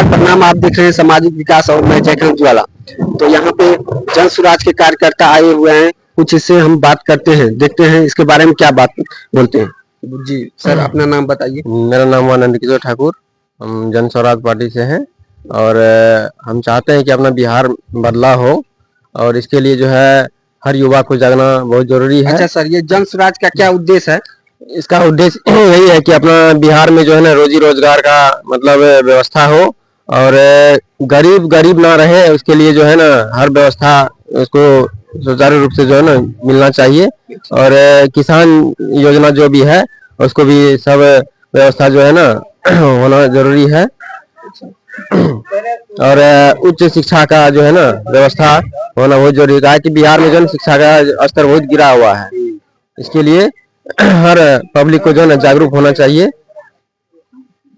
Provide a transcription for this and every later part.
नमस्कार प्रणाम। आप देख रहे हैं सामाजिक विकास और मैं जयकांत ज्वाला। तो यहाँ पे जन स्वराज के कार्यकर्ता आए हुए हैं, कुछ इससे हम बात करते हैं, देखते हैं इसके बारे में क्या बात बोलते हैं। जी सर, अपना नाम बताइए। मेरा नाम आनंद किशोर ठाकुर, हम जन स्वराज पार्टी से हैं और हम चाहते हैं कि अपना बिहार बदला हो और इसके लिए जो है हर युवा को जागना बहुत जरूरी है। अच्छा सर, ये जन स्वराज का क्या उद्देश्य है? इसका उद्देश्य यही है कि अपना बिहार में जो है ना रोजी रोजगार का मतलब व्यवस्था हो और गरीब गरीब ना रहे, उसके लिए जो है ना हर व्यवस्था उसको सुचारू रूप से जो है ना मिलना चाहिए और किसान योजना जो भी है उसको भी सब व्यवस्था जो है ना होना जरूरी है और उच्च शिक्षा का जो है ना व्यवस्था होना बहुत जरूरी है कि बिहार में जो है शिक्षा का स्तर बहुत गिरा हुआ है। इसके लिए हर पब्लिक को जो है ना जागरूक होना चाहिए।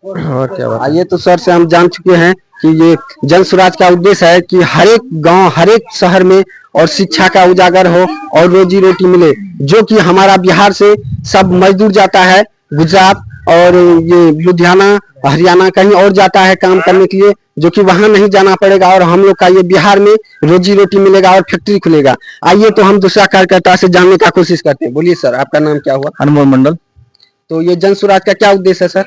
और क्या बात? आइए, तो सर से हम जान चुके हैं कि ये जन स्वराज का उद्देश्य है कि हर एक गांव, हर एक शहर में और शिक्षा का उजागर हो और रोजी रोटी मिले। जो कि हमारा बिहार से सब मजदूर जाता है गुजरात और ये लुधियाना, हरियाणा कहीं और जाता है काम करने के लिए, जो कि वहां नहीं जाना पड़ेगा और हम लोग का ये बिहार में रोजी रोटी मिलेगा और फैक्ट्री खुलेगा। आइए, तो हम दूसरा कार्यकर्ता से जानने का कोशिश करते हैं। बोलिए सर, आपका नाम क्या हुआ? अनमोल मंडल। तो ये जन स्वराज का क्या उद्देश्य है सर?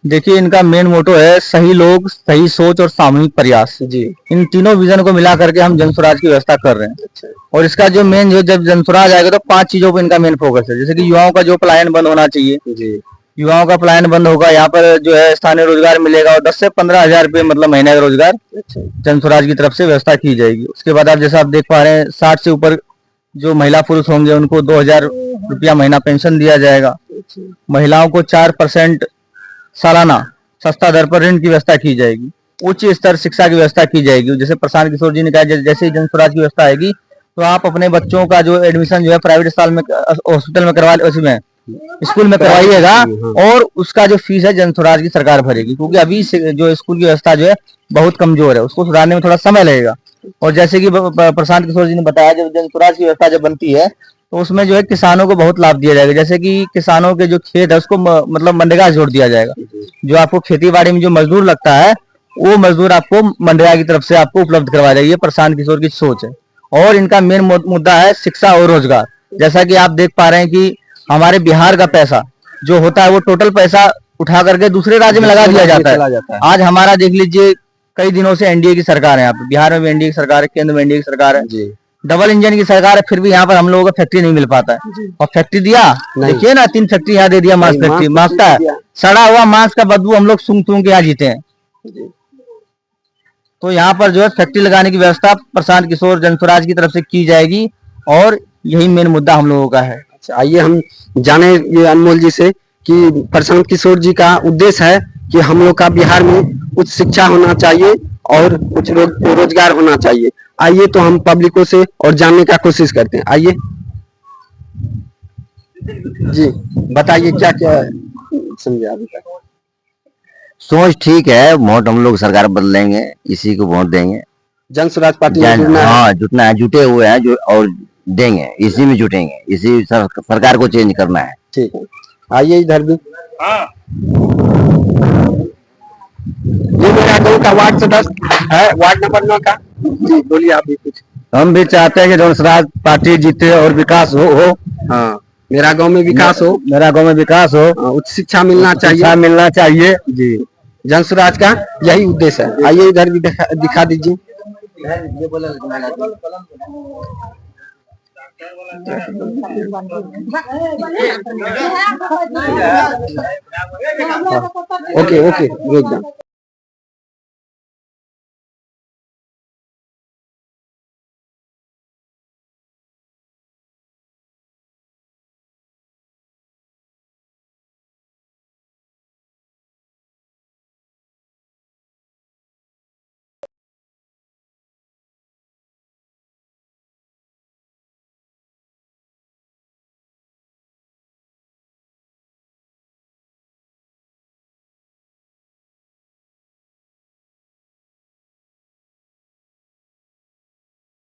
देखिए, इनका मेन मोटो है सही लोग, सही सोच और सामूहिक प्रयास। जी, इन तीनों विजन को मिला करके हम जन स्वराज की व्यवस्था कर रहे हैं। अच्छा। और इसका जो मेन जो जब जन स्वराज आएगा तो 5 चीजों पर इनका मेन फोकस है। जैसे कि युवाओं का जो पलायन बंद होना चाहिए, जी, युवाओं का पलायन बंद होगा, यहाँ पर जो है स्थानीय रोजगार मिलेगा और 10 से 15 हजार रुपये मतलब महीने का रोजगार अच्छा। जन स्वराज की तरफ से व्यवस्था की जाएगी। उसके बाद आप जैसा आप देख पा रहे हैं 60 से ऊपर जो महिला पुरुष होंगे उनको 2000 रुपया महीना पेंशन दिया जाएगा। महिलाओं को 4% सालाना सस्ता दर पर ऋण की व्यवस्था की जाएगी। उच्च स्तर शिक्षा की व्यवस्था की जाएगी। जैसे प्रशांत किशोर जी ने कहा, जैसे ही जन स्वराज की व्यवस्था आएगी तो आप अपने बच्चों का जो एडमिशन जो है प्राइवेट अस्पताल में, हॉस्पिटल में करवा, उसमें स्कूल में करवाइएगा और उसका जो फीस है जन स्वराज की सरकार भरेगी, क्योंकि अभी जो स्कूल की व्यवस्था जो है बहुत कमजोर है, उसको सुधारने में थोड़ा समय लगेगा। और जैसे कि प्रशांत किशोर जी ने बताया, जब जन स्वराज की व्यवस्था जब बनती है तो उसमें जो है किसानों को बहुत लाभ दिया जाएगा। जैसे कि किसानों के जो खेत है उसको मतलब मनरेगा से जोड़ दिया जाएगा। जो आपको खेती बाड़ी में जो मजदूर लगता है वो मजदूर आपको मनरेगा की तरफ से आपको उपलब्ध करवाया जाएगा। ये प्रशांत किशोर की सोच है। और इनका मेन मुद्दा है शिक्षा और रोजगार। जैसा कि आप देख पा रहे हैं कि हमारे बिहार का पैसा जो होता है वो टोटल पैसा उठा करके दूसरे राज्य में लगा दिया जाता है। आज हमारा देख लीजिए, कई दिनों से एनडीए की सरकार है, यहाँ पे बिहार में भी एनडीए की सरकार है, केंद्र में एनडीए की सरकार है, डबल इंजन की सरकार है, फिर भी यहाँ पर हम लोगों को फैक्ट्री नहीं मिल पाता है। और फैक्ट्री दिया, देखिए ना 3 फैक्ट्री यहाँ दे दिया, मांस फैक्ट्री, मांस का सड़ा हुआ मांस का बदबू हम लोग सूंघ सूंघ के यहाँ जीते हैं। तो यहाँ पर जो है फैक्ट्री लगाने की व्यवस्था प्रशांत किशोर जन स्वराज की तरफ से की जाएगी और यही मेन मुद्दा हम लोगों का है। आइए हम जाने ये अनमोल जी से कि प्रशांत किशोर जी का उद्देश्य है कि हम लोग का बिहार में उच्च शिक्षा होना चाहिए और उच्च रोजगार होना चाहिए। आइए, तो हम पब्लिकों से और जानने का कोशिश करते हैं। आइए जी, बताइए क्या क्या समझे अभी तक? सोच ठीक है, वोट हम लोग सरकार बदलेंगे, इसी को वोट देंगे। जन स्वराज पार्टी में जुड़ना है? हाँ, जुटना है, जुटे हुए हैं जो, और देंगे, इसी में जुटेंगे, इसी सरकार को चेंज करना है। ठीक है, आइए इधर भी। ये मेरा गाँव का वार्ड सदस्य है, वार्ड नंबर 9 का। जी, बोलिए आप भी कुछ। हम भी चाहते हैं कि जन स्वराज पार्टी जीते और विकास हो। हाँ, मेरा गांव में विकास हो, मेरा गांव में विकास हो, उच्च शिक्षा मिलना चाहिए, शिक्षा मिलना चाहिए। जी, जन स्वराज का यही उद्देश्य है। आइए इधर भी दिखा दीजिए। ओके ओके, रुक जाओ।